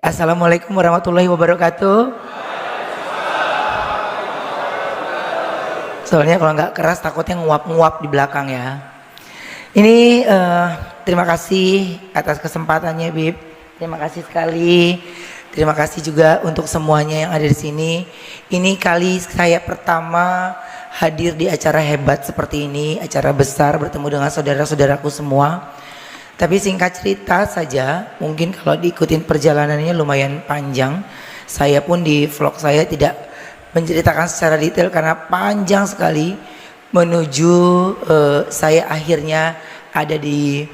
Assalamualaikum warahmatullahi wabarakatuh. Soalnya kalau nggak keras takutnya nguap-nguap di belakang ya. Ini terima kasih atas kesempatannya, Bib. Terima kasih sekali. Terima kasih juga untuk semuanya yang ada di sini. Ini kali saya pertama hadir di acara hebat seperti ini, acara besar bertemu dengan saudara-saudaraku semua. Tapi singkat cerita saja, mungkin kalau diikutin perjalanannya lumayan panjang. Saya pun di vlog saya tidak menceritakan secara detail karena panjang sekali menuju saya akhirnya ada di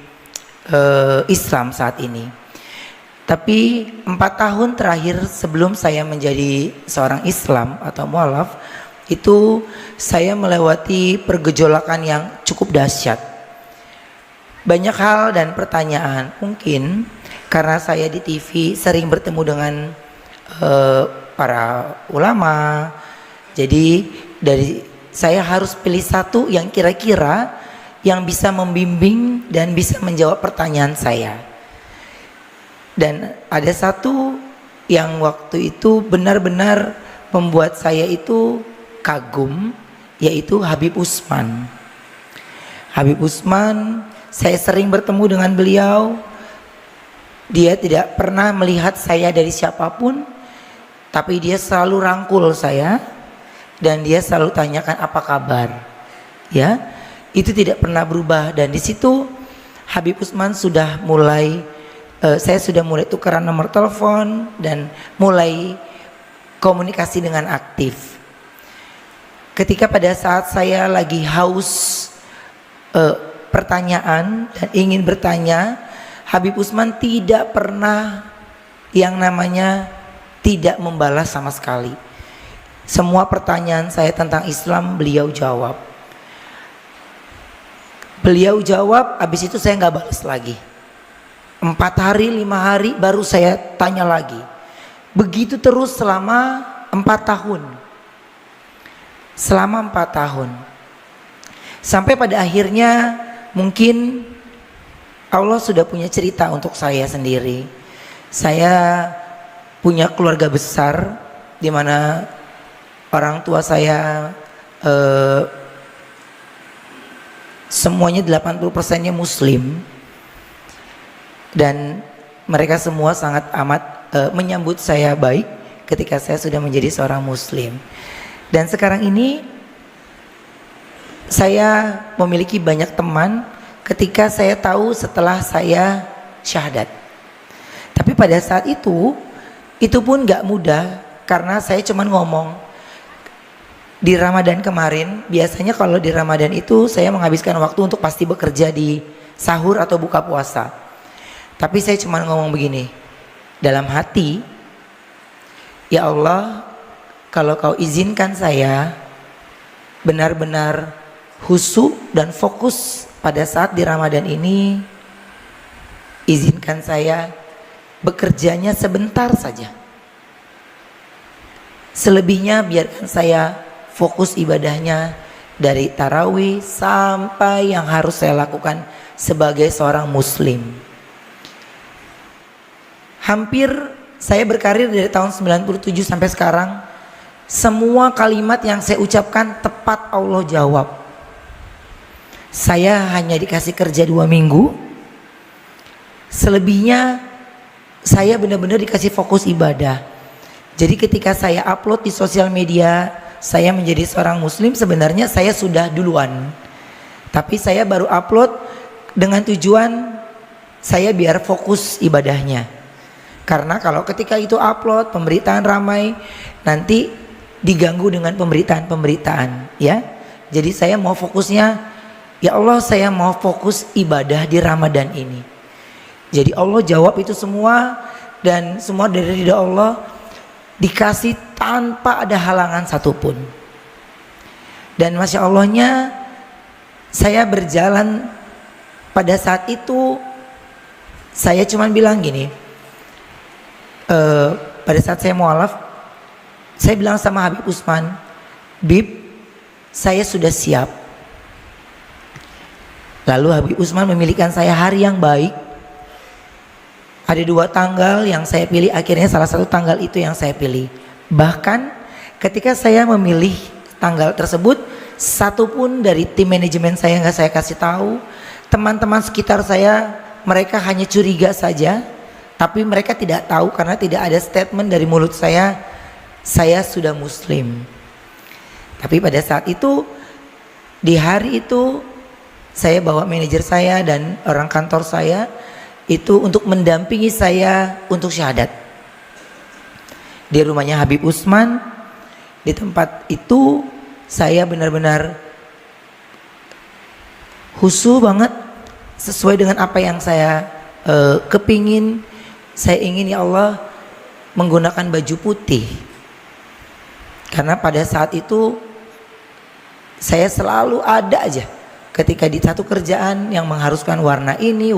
Islam saat ini. Tapi 4 tahun terakhir sebelum saya menjadi seorang Islam atau mualaf, itu saya melewati pergejolakan yang cukup dahsyat. Banyak hal dan pertanyaan, mungkin karena saya di TV sering bertemu dengan para ulama, jadi saya harus pilih satu yang kira-kira yang bisa membimbing dan bisa menjawab pertanyaan saya. Dan ada satu yang waktu itu benar-benar membuat saya itu kagum, yaitu Habib Utsman. Habib Utsman, saya sering bertemu dengan beliau. Dia tidak pernah melihat saya dari siapapun, tapi dia selalu rangkul saya dan dia selalu tanyakan apa kabar. Ya, itu tidak pernah berubah. Dan di situ Habib Utsman sudah mulai, saya sudah mulai tukeran nomor telepon dan mulai komunikasi dengan aktif. Ketika pada saat saya lagi haus pertanyaan dan ingin bertanya, Habib Utsman tidak pernah yang namanya tidak membalas sama sekali. Semua pertanyaan saya tentang Islam beliau jawab. Beliau jawab, habis itu saya nggak balas lagi. 4 hari, 5 hari baru saya tanya lagi. Begitu terus selama 4 tahun. Selama 4 tahun. Sampai pada akhirnya mungkin Allah sudah punya cerita untuk saya sendiri. Saya punya keluarga besar di mana orang tua saya semuanya 80%-nya Muslim, dan mereka semua sangat amat menyambut saya baik ketika saya sudah menjadi seorang Muslim. Dan sekarang ini saya memiliki banyak teman ketika saya tahu setelah saya syahadat. Tapi pada saat itu pun gak mudah karena saya cuman ngomong. Di Ramadan kemarin, biasanya kalau di Ramadan itu saya menghabiskan waktu untuk pasti bekerja di sahur atau buka puasa. Tapi saya cuman ngomong begini, dalam hati, ya Allah, kalau kau izinkan saya benar-benar khusyuk dan fokus pada saat di Ramadan ini, izinkan saya bekerjanya sebentar saja. Selebihnya biarkan saya fokus ibadahnya dari tarawih sampai yang harus saya lakukan sebagai seorang Muslim. Hampir saya berkarir dari tahun 97 sampai sekarang, semua kalimat yang saya ucapkan tepat Allah jawab. Saya hanya dikasih kerja 2 minggu. Selebihnya saya benar-benar dikasih fokus ibadah. Jadi ketika saya upload di sosial media, saya menjadi seorang Muslim, sebenarnya saya sudah duluan. Tapi saya baru upload dengan tujuan saya biar fokus ibadahnya. Karena kalau ketika itu upload, pemberitaan ramai, nanti diganggu dengan pemberitaan-pemberitaan, ya. Jadi saya mau fokusnya, ya Allah, saya mau fokus ibadah di Ramadan ini. Jadi Allah jawab itu semua, dan semua dari ridha Allah dikasih tanpa ada halangan satupun. Dan Masya Allahnya, saya berjalan pada saat itu, saya cuma bilang gini, pada saat saya mualaf, saya bilang sama Habib Utsman, Bib, saya sudah siap. Lalu Habib Utsman memilihkan saya hari yang baik, Ada 2 tanggal yang saya pilih, akhirnya salah satu tanggal itu yang saya pilih. Bahkan ketika saya memilih tanggal tersebut, satu pun dari tim manajemen saya nggak saya kasih tahu. Teman-teman sekitar saya, mereka hanya curiga saja, tapi mereka tidak tahu karena tidak ada statement dari mulut saya sudah muslim. Tapi pada saat itu, di hari itu, saya bawa manajer saya dan orang kantor saya itu untuk mendampingi saya untuk syahadat. Di rumahnya Habib Utsman, di tempat itu saya benar-benar khusyuk banget sesuai dengan apa yang saya kepingin. Saya ingin ya Allah menggunakan baju putih. Karena pada saat itu saya selalu ada aja ketika di satu kerjaan yang mengharuskan warna ini,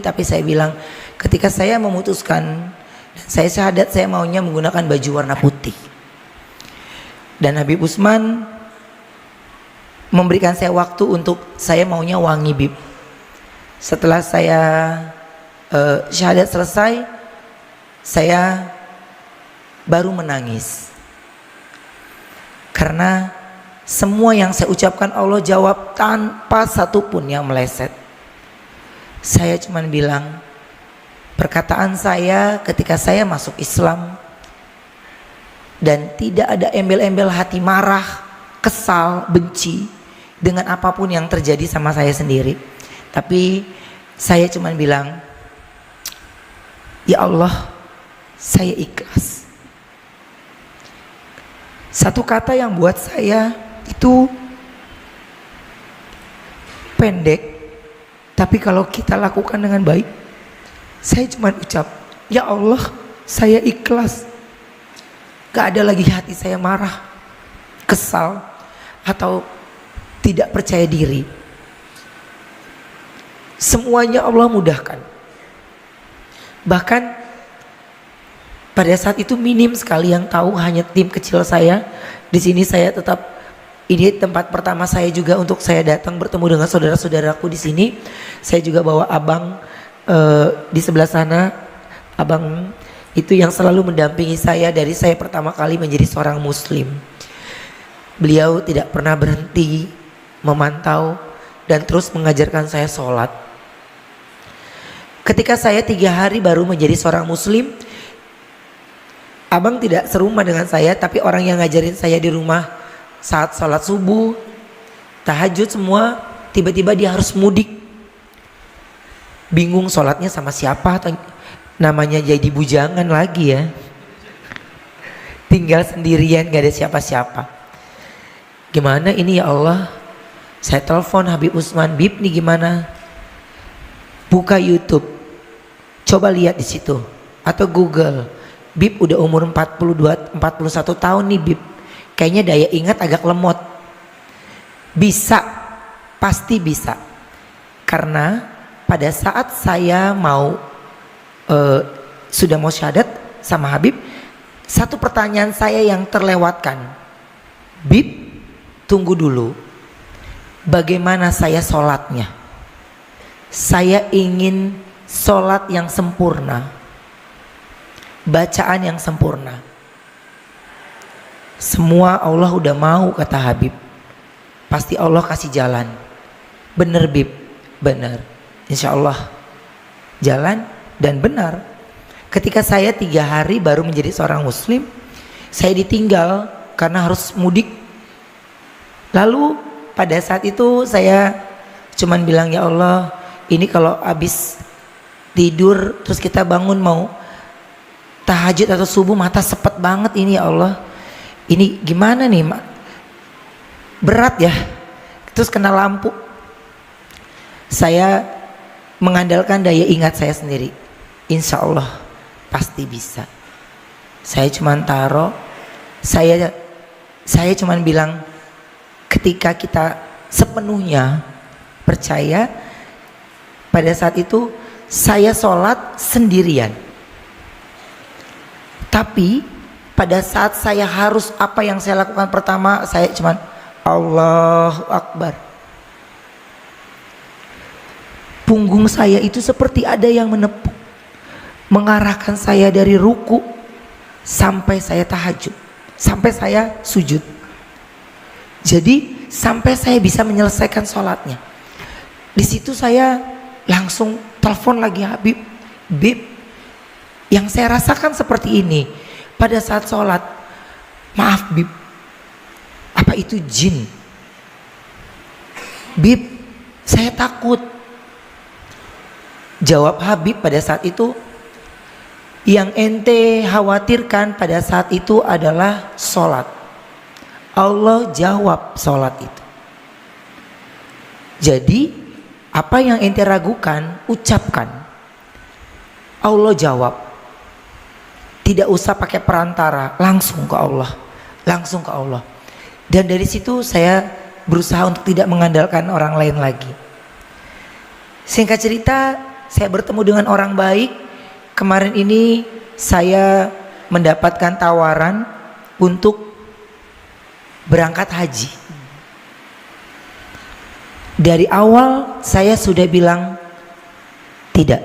tapi saya bilang ketika saya memutuskan saya syahadat, saya maunya menggunakan baju warna putih. Dan Habib Utsman memberikan saya waktu untuk saya maunya wangi bib. Setelah saya syahadat selesai, saya baru menangis karena semua yang saya ucapkan Allah jawab tanpa satupun yang meleset. Saya cuma bilang, perkataan saya ketika saya masuk Islam dan tidak ada embel-embel hati marah, kesal, benci dengan apapun yang terjadi sama saya sendiri. Tapi saya cuma bilang, ya Allah, saya ikhlas. Satu kata yang buat saya itu pendek, tapi kalau kita lakukan dengan baik, saya cuma ucap, ya Allah, saya ikhlas. Gak ada lagi hati saya marah, kesal, atau tidak percaya diri. Semuanya Allah mudahkan. Bahkan pada saat itu minim sekali yang tahu, hanya tim kecil saya. Di sini saya tetap, ini tempat pertama saya juga untuk saya datang bertemu dengan saudara-saudaraku di sini. Saya juga bawa abang di sebelah sana. Abang itu yang selalu mendampingi saya dari saya pertama kali menjadi seorang muslim. Beliau tidak pernah berhenti memantau dan terus mengajarkan saya sholat. Ketika saya 3 hari baru menjadi seorang muslim, abang tidak serumah dengan saya, tapi orang yang ngajarin saya di rumah saat sholat subuh, tahajud semua, tiba-tiba dia harus mudik. Bingung sholatnya sama siapa, atau namanya jadi bujangan lagi ya. Tinggal sendirian, gak ada siapa-siapa. Gimana ini ya Allah? Saya telepon Habib Utsman, Bib nih gimana? Buka YouTube, coba lihat di situ, atau Google. Bib udah umur 41 tahun nih Bib. Kayaknya daya ingat agak lemot. Bisa, pasti bisa. Karena pada saat saya mau sudah mau syahadat sama Habib, satu pertanyaan saya yang terlewatkan. Bib, tunggu dulu. Bagaimana saya sholatnya? Saya ingin sholat yang sempurna, bacaan yang sempurna. Semua Allah udah mau, kata Habib. Pasti Allah kasih jalan. Bener Bib, bener. Insya Allah jalan dan benar. Ketika saya 3 hari baru menjadi seorang muslim, saya ditinggal karena harus mudik. Lalu pada saat itu saya cuman bilang, ya Allah, ini kalau habis tidur terus kita bangun mau tahajud atau subuh, mata sepet banget ini ya Allah. Ini gimana nih, berat ya. Terus kena lampu. Saya mengandalkan daya ingat saya sendiri. Insya Allah pasti bisa. Saya cuman taruh, saya cuman bilang, ketika kita sepenuhnya percaya, pada saat itu saya sholat sendirian. Tapi pada saat saya harus, apa yang saya lakukan pertama, saya cuman Allahu Akbar. Punggung saya itu seperti ada yang menepuk. mengarahkan saya dari ruku sampai saya tahajud, sampai saya sujud. Jadi sampai saya bisa menyelesaikan sholatnya. Di situ saya langsung telepon lagi Habib, Bib, yang saya rasakan seperti ini pada saat sholat. Maaf Bib, apa itu jin? Bib, saya takut. Jawab Habib pada saat itu, yang ente khawatirkan pada saat itu adalah sholat. Allah jawab sholat itu. Jadi apa yang ente ragukan, ucapkan. Allah jawab. Tidak usah pakai perantara, langsung ke Allah. Langsung ke Allah. Dan dari situ saya berusaha untuk tidak mengandalkan orang lain lagi. Singkat cerita, saya bertemu dengan orang baik. Kemarin ini saya mendapatkan tawaran untuk berangkat haji. Dari awal saya sudah bilang tidak.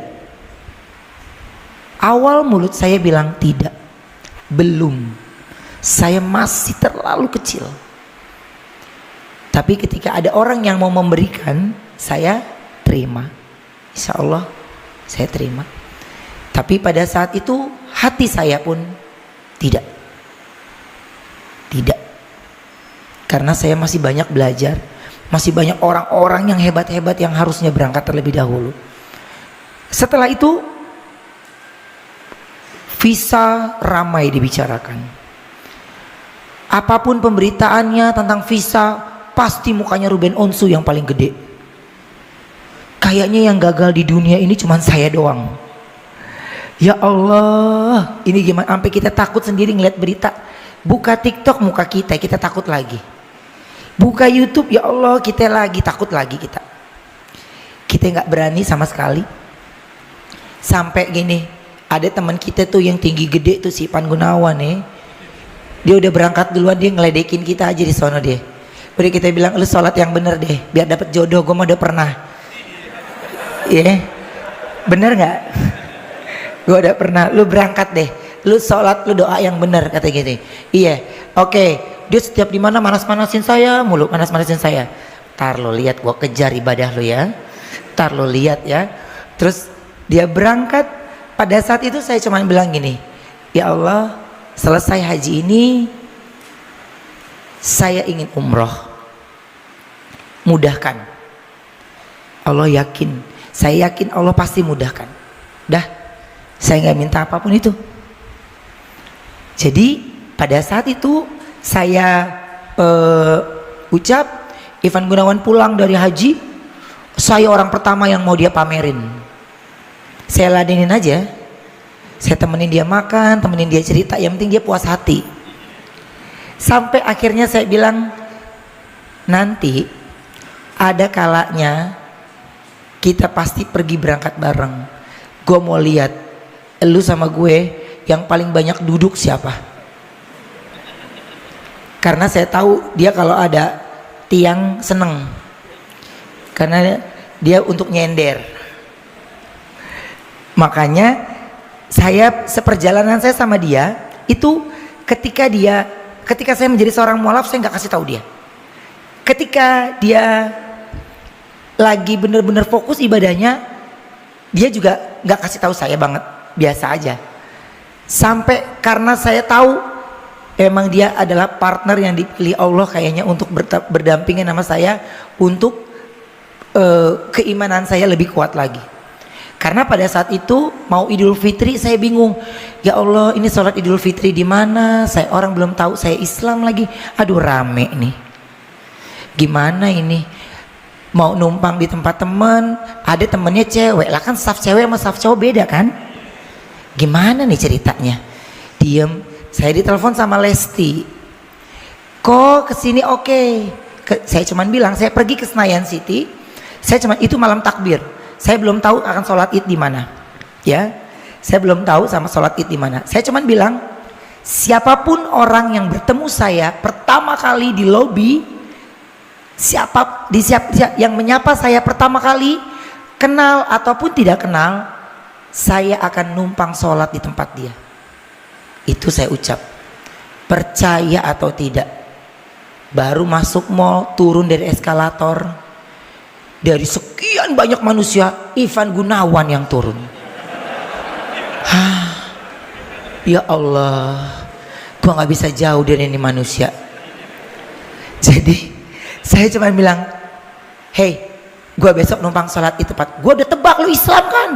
Awal mulut saya bilang tidak. Belum. Saya masih terlalu kecil. Tapi ketika ada orang yang mau memberikan, saya terima. Insya Allah saya terima. Tapi pada saat itu hati saya pun tidak. Tidak. Karena saya masih banyak belajar. Masih banyak orang-orang yang hebat-hebat yang harusnya berangkat terlebih dahulu. Setelah itu visa ramai dibicarakan. Apapun pemberitaannya tentang visa, pasti mukanya Ruben Onsu yang paling gede. Kayaknya yang gagal di dunia ini cuma saya doang. Ya Allah, ini gimana? Sampai kita takut sendiri ngeliat berita. Buka TikTok muka kita takut lagi. Buka YouTube, ya Allah, kita lagi takut lagi kita. Kita nggak berani sama sekali. Sampai gini, ada teman kita tuh yang tinggi gede tuh si Pan Gunawan nih. Dia udah berangkat duluan, dia ngeledekin kita aja di sono deh. Udah kita bilang, lu sholat yang bener deh, biar dapet jodoh. Gue mah udah pernah. Iya, bener nggak? Gue udah pernah. Lu berangkat deh, lu sholat, lu doa yang bener, kata gitu. Iya, oke. Dia setiap dimana manas-manasin saya mulu, manas-manasin saya. Tar lo lihat, gue kejar ibadah lo ya. Tar lo lihat ya. Terus dia berangkat. Pada saat itu saya cuma bilang gini, ya Allah, selesai haji ini saya ingin umroh. Mudahkan. Allah yakin, saya yakin Allah pasti mudahkan. Dah, saya nggak minta apapun itu. Jadi pada saat itu saya ucap, Ivan Gunawan pulang dari haji, saya orang pertama yang mau dia pamerin. Saya ladenin aja, saya temenin dia makan, temenin dia cerita, yang penting dia puas hati. Sampai akhirnya saya bilang, nanti ada kalanya kita pasti pergi berangkat bareng. Gue mau lihat lu sama gue yang paling banyak duduk siapa. Karena saya tahu dia kalau ada tiang seneng. Karena dia untuk nyender. Makanya saya seperjalanan saya sama dia itu ketika saya menjadi seorang mualaf, saya nggak kasih tahu dia. Ketika dia lagi bener-bener fokus ibadahnya, dia juga nggak kasih tahu saya banget, biasa aja. Sampai karena saya tahu emang dia adalah partner yang dipilih Allah kayaknya untuk berdampingan sama saya untuk keimanan saya lebih kuat lagi. Karena pada saat itu mau Idul Fitri saya bingung. Ya Allah, ini sholat Idul Fitri di mana? Saya orang belum tahu, saya Islam lagi. Aduh rame nih. Gimana ini? Mau numpang di tempat teman, ada temennya cewek. Lah kan saf cewek sama saf cowok beda kan? Gimana nih ceritanya? Diem. Saya ditelepon sama Lesti. Kok kesini oke? Saya cuman bilang saya pergi ke Senayan City. Saya cuman itu malam takbir. Saya belum tahu akan sholat id di mana. Ya, saya belum tahu sama sholat id di mana. Saya cuman bilang siapapun orang yang bertemu saya pertama kali di lobi, yang menyapa saya pertama kali, kenal ataupun tidak kenal, saya akan numpang sholat di tempat dia. Itu saya ucap, percaya atau tidak. Baru masuk mall, turun dari eskalator, dari sekian banyak manusia, Ivan Gunawan yang turun. Ya Allah, gua nggak bisa jauh dari ini manusia. Jadi saya cuma bilang, hey, gua besok numpang sholat di tempat. Gua udah tebak lu Islam kan,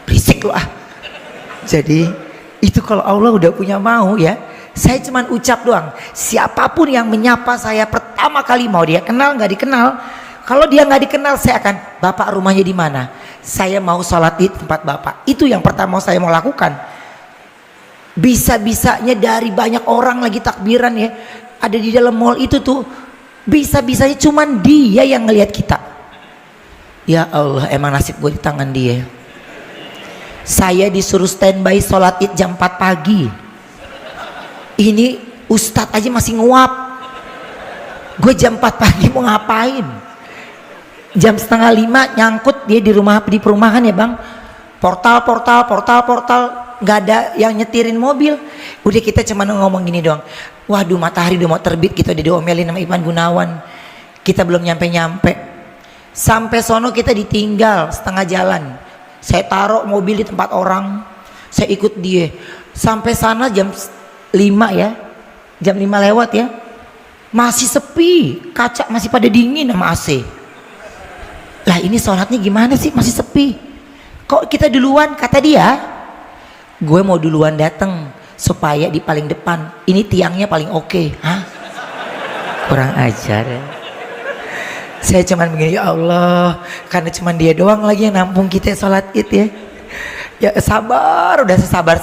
berisik lu ah. Jadi itu kalau Allah udah punya mau ya, saya cuma ucap doang. Siapapun yang menyapa saya pertama kali, mau dia kenal nggak dikenal, kalau dia nggak dikenal saya akan, bapak rumahnya di mana? Saya mau sholat di tempat bapak. Itu yang pertama saya mau lakukan. Bisa-bisanya dari banyak orang lagi takbiran ya, ada di dalam mall itu tuh, bisa-bisanya cuman dia yang ngelihat kita. Ya Allah, emang nasib gue di tangan dia. Saya disuruh standby sholat id jam 4 pagi. Ini ustadz aja masih nguap. Gue jam 4 pagi mau ngapain? Jam 4:30 nyangkut dia di rumah, di perumahan ya bang. Portal, nggak ada yang nyetirin mobil. Udah kita cuma ngomong gini doang. Waduh, matahari udah mau terbit, kita udah diomelin sama Ivan Gunawan. Kita belum nyampe. Sampai sono kita ditinggal setengah jalan. Saya taruh mobil di tempat orang, saya ikut dia. Sampai sana jam 5 ya, jam 5 lewat ya, masih sepi, kaca masih pada dingin sama AC. Lah ini sholatnya gimana sih, masih sepi. Kok kita duluan, kata dia. Gue mau duluan datang supaya di paling depan. Ini tiangnya paling oke. Hah? Kurang ajar ya. Saya cuman begini, ya Allah, karena cuman dia doang lagi yang nampung kita sholat id ya. Ya sabar, udah sabar.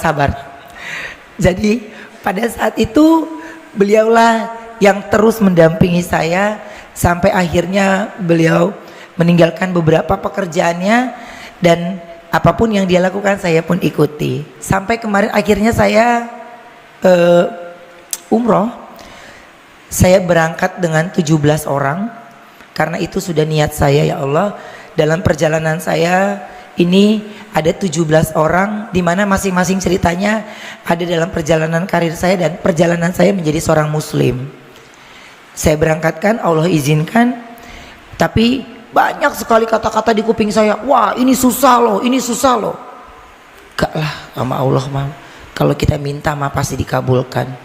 Jadi pada saat itu beliaulah yang terus mendampingi saya sampai akhirnya beliau meninggalkan beberapa pekerjaannya, dan apapun yang dia lakukan saya pun ikuti. Sampai kemarin akhirnya saya umroh. Saya berangkat dengan 17 orang. Karena itu sudah niat saya, ya Allah, dalam perjalanan saya ini ada 17 orang, di mana masing-masing ceritanya ada dalam perjalanan karir saya dan perjalanan saya menjadi seorang muslim. Saya berangkatkan, Allah izinkan, tapi banyak sekali kata-kata di kuping saya, wah ini susah loh, ini susah loh. Gak lah, sama Allah mah, kalau kita minta mah pasti dikabulkan.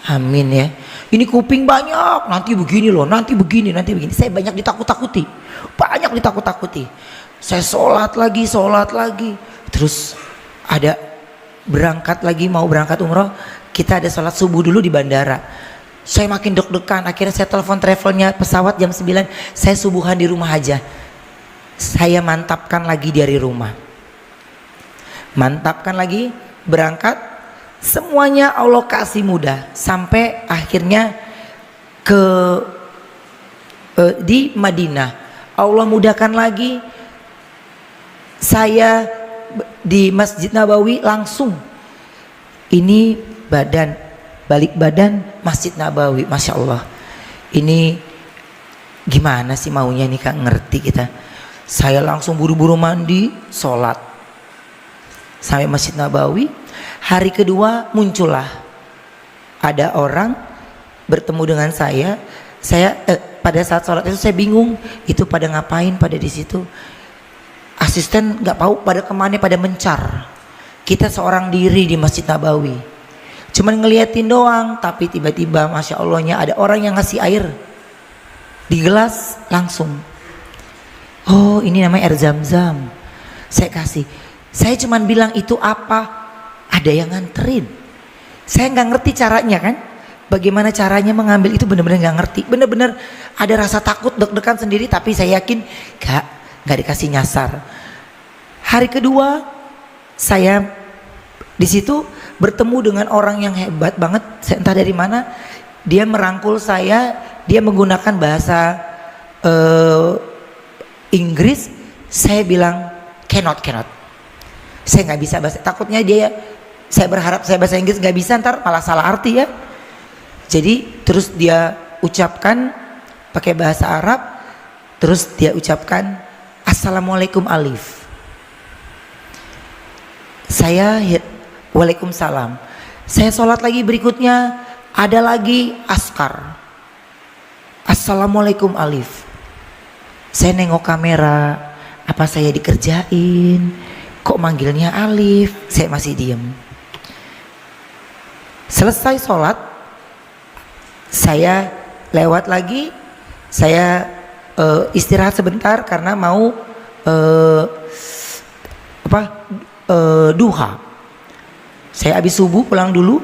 Amin ya. Ini kuping banyak, nanti begini loh, nanti begini. Saya banyak ditakut-takuti, Saya sholat lagi. Terus ada berangkat lagi, mau berangkat umroh. Kita ada sholat subuh dulu di bandara. Saya makin deg-degan. Akhirnya saya telepon travelnya pesawat jam 9. Saya subuhan di rumah aja. Saya mantapkan lagi dari rumah. Mantapkan lagi, berangkat. Semuanya Allah kasih mudah sampai akhirnya di Madinah. Allah mudahkan lagi, saya di Masjid Nabawi langsung. Ini balik badan Masjid Nabawi, Masya Allah. Ini gimana sih maunya nih Kak, ngerti kita. Saya langsung buru-buru mandi, sholat sampai Masjid Nabawi. Hari kedua muncullah ada orang bertemu dengan saya. Pada saat sholat itu saya bingung, itu pada ngapain pada di situ. Asisten nggak tahu pada kemana, pada mencar. Kita seorang diri di Masjid Nabawi, cuman ngeliatin doang. Tapi tiba-tiba Masya Allahnya ada orang yang ngasih air di gelas langsung. Oh ini namanya air zam-zam. Saya kasih. Saya cuman bilang itu apa? Ada yang nganterin. Saya nggak ngerti caranya kan, bagaimana caranya mengambil itu, bener-bener nggak ngerti. Bener-bener ada rasa takut, deg-degan sendiri. Tapi saya yakin nggak dikasih nyasar. Hari kedua saya di situ bertemu dengan orang yang hebat banget. Saya entah dari mana, dia merangkul saya. Dia menggunakan bahasa Inggris. Saya bilang cannot. Saya nggak bisa bahasa, takutnya saya berharap saya bahasa Inggris nggak bisa, ntar malah salah arti ya. Jadi terus dia ucapkan pakai bahasa Arab, terus dia ucapkan Assalamualaikum Alif. Waalaikumsalam. Saya sholat lagi berikutnya, ada lagi askar. Assalamualaikum Alif. Saya nengok kamera, apa saya dikerjain? Kok manggilnya Alif? Saya masih diem. Selesai sholat, saya lewat lagi, saya istirahat sebentar karena mau duha. Saya habis subuh pulang dulu,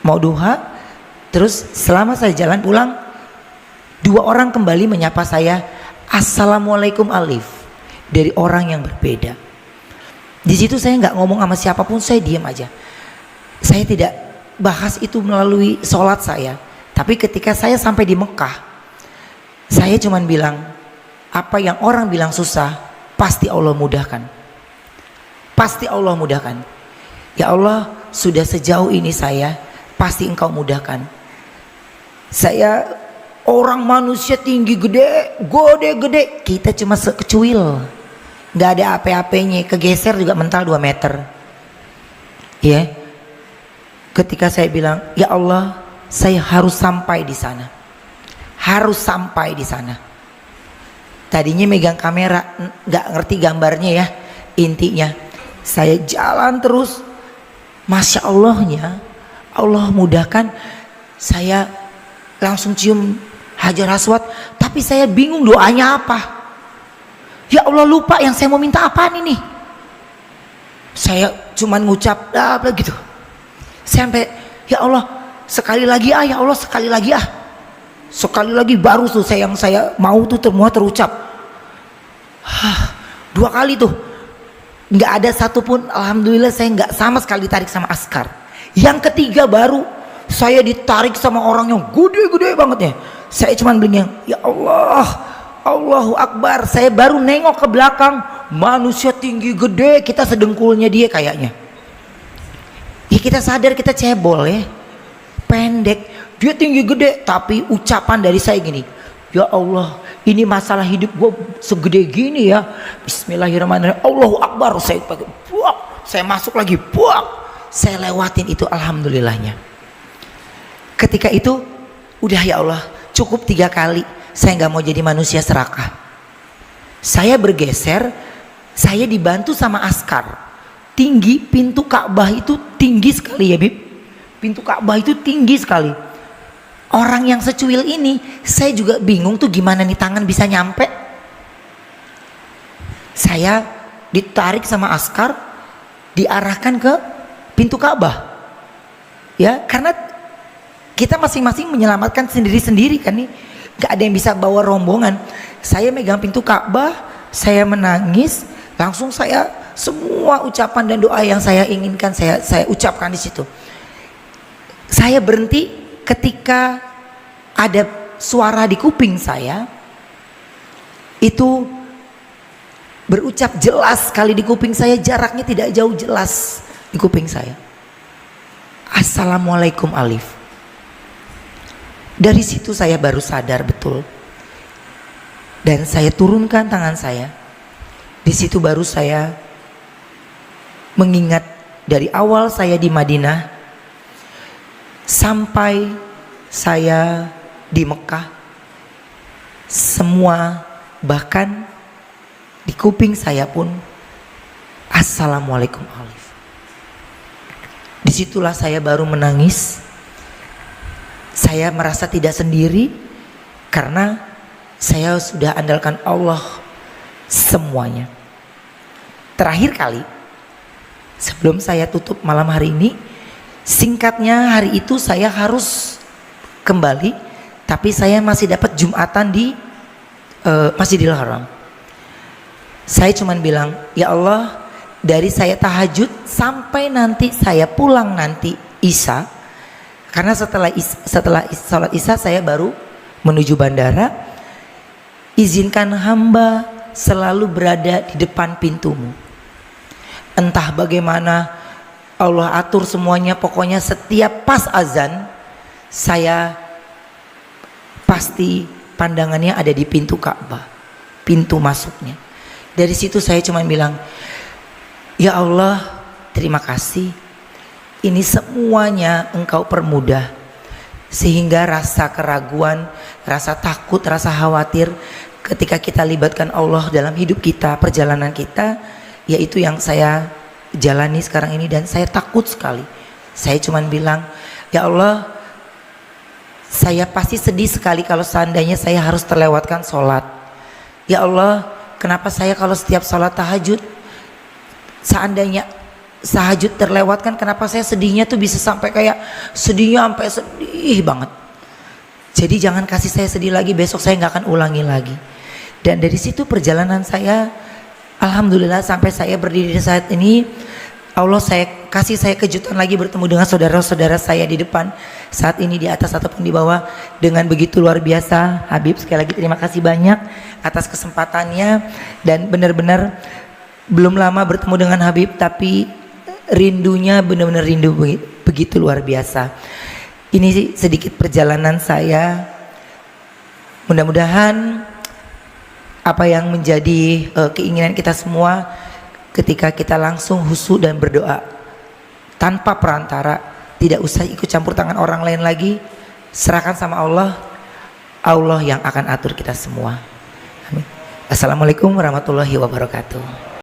mau duha. Terus selama saya jalan pulang, 2 orang kembali menyapa saya, Assalamualaikum Alif, dari orang yang berbeda. Di situ saya nggak ngomong sama siapapun, saya diam aja. Saya tidak bahas itu melalui sholat saya. Tapi ketika saya sampai di Mekah, saya cuman bilang, apa yang orang bilang susah, pasti Allah mudahkan. Pasti Allah mudahkan. Ya Allah, sudah sejauh ini saya, pasti Engkau mudahkan. Saya orang manusia tinggi gede, kita cuma sekecuil, nggak ada apa-apanya, kegeser juga mental 2 meter. Ya, ketika saya bilang, ya Allah, saya harus sampai di sana, harus sampai di sana. Tadinya megang kamera, nggak ngerti gambarnya ya, intinya saya jalan terus. Masya Allahnya, Allah mudahkan. Saya langsung cium Hajar Aswad, tapi saya bingung doanya apa. Ya Allah, lupa yang saya mau minta apaan ini. Saya cuman ngucap apa gitu. Sampai ya Allah, sekali lagi ya Allah, sekali lagi sekali lagi baru tuh yang saya mau tuh semua terucap. 2 kali tuh, nggak ada satupun, alhamdulillah saya nggak sama sekali ditarik sama askar. Yang ketiga baru saya ditarik sama orang yang gede-gede banget ya. Saya cuman bilang, ya Allah, Allahu Akbar. Saya baru nengok ke belakang, manusia tinggi gede, kita sedengkulnya dia kayaknya. Ya kita sadar kita cebol ya, pendek, dia tinggi gede, tapi ucapan dari saya gini, ya Allah, ini masalah hidup gue segede gini ya. Bismillahirrahmanirrahim. Allahu Akbar. Saya pakai buak, saya masuk lagi buak, saya lewatin itu, alhamdulillahnya. Ketika itu udah, ya Allah, cukup 3 kali. Saya nggak mau jadi manusia serakah. Saya bergeser, saya dibantu sama askar. Tinggi, pintu Ka'bah itu tinggi sekali ya Bib. Pintu Ka'bah itu tinggi sekali. Orang yang secuil ini, saya juga bingung tuh gimana nih tangan bisa nyampe. Saya ditarik sama askar, diarahkan ke pintu Ka'bah. Ya, karena kita masing-masing menyelamatkan sendiri-sendiri kan nih. Gak ada yang bisa bawa rombongan. Saya megang pintu Ka'bah, saya menangis, langsung saya semua ucapan dan doa yang saya inginkan saya ucapkan di situ. Saya berhenti ketika ada suara di kuping saya itu berucap jelas sekali di kuping saya, jaraknya tidak jauh, jelas di kuping saya, Assalamualaikum Alif. Dari situ saya baru sadar betul, dan saya turunkan tangan saya. Di situ baru saya mengingat dari awal saya di Madinah sampai saya di Mekah, semua, bahkan di kuping saya pun Assalamualaikum Alif. Disitulah saya baru menangis. Saya merasa tidak sendiri karena saya sudah andalkan Allah semuanya. Terakhir kali sebelum saya tutup malam hari ini, singkatnya hari itu saya harus kembali, tapi saya masih dapat Jumatan di Masjidil Haram. Saya cuman bilang, ya Allah, dari saya tahajud sampai nanti saya pulang nanti Isya, karena setelah sholat Isya saya baru menuju bandara, izinkan hamba selalu berada di depan pintumu. Entah bagaimana Allah atur semuanya, pokoknya setiap pas azan saya pasti pandangannya ada di pintu Ka'bah, pintu masuknya. Dari situ saya cuma bilang, ya Allah, terima kasih. Ini semuanya Engkau permudah, sehingga rasa keraguan, rasa takut, rasa khawatir ketika kita libatkan Allah dalam hidup kita, perjalanan kita, yaitu yang saya jalani sekarang ini, dan saya takut sekali. Saya cuman bilang, ya Allah, saya pasti sedih sekali kalau seandainya saya harus terlewatkan sholat. Ya Allah, kenapa saya kalau setiap sholat tahajud, seandainya tahajud terlewatkan, kenapa saya sedihnya tuh bisa sampai kayak sedihnya sampai sedih banget. Jadi jangan kasih saya sedih lagi, besok saya nggak akan ulangi lagi. Dan dari situ perjalanan saya, alhamdulillah sampai saya berdiri saat ini, Allah kasih saya kejutan lagi bertemu dengan saudara-saudara saya di depan saat ini, di atas ataupun di bawah, dengan begitu luar biasa. Habib, sekali lagi terima kasih banyak atas kesempatannya, dan benar-benar belum lama bertemu dengan Habib, tapi rindunya benar-benar rindu begitu luar biasa. Ini sedikit perjalanan saya. Mudah-mudahan apa yang menjadi keinginan kita semua ketika kita langsung khusyuk dan berdoa tanpa perantara, tidak usah ikut campur tangan orang lain lagi, serahkan sama Allah, Allah yang akan atur kita semua. Amin. Assalamualaikum warahmatullahi wabarakatuh.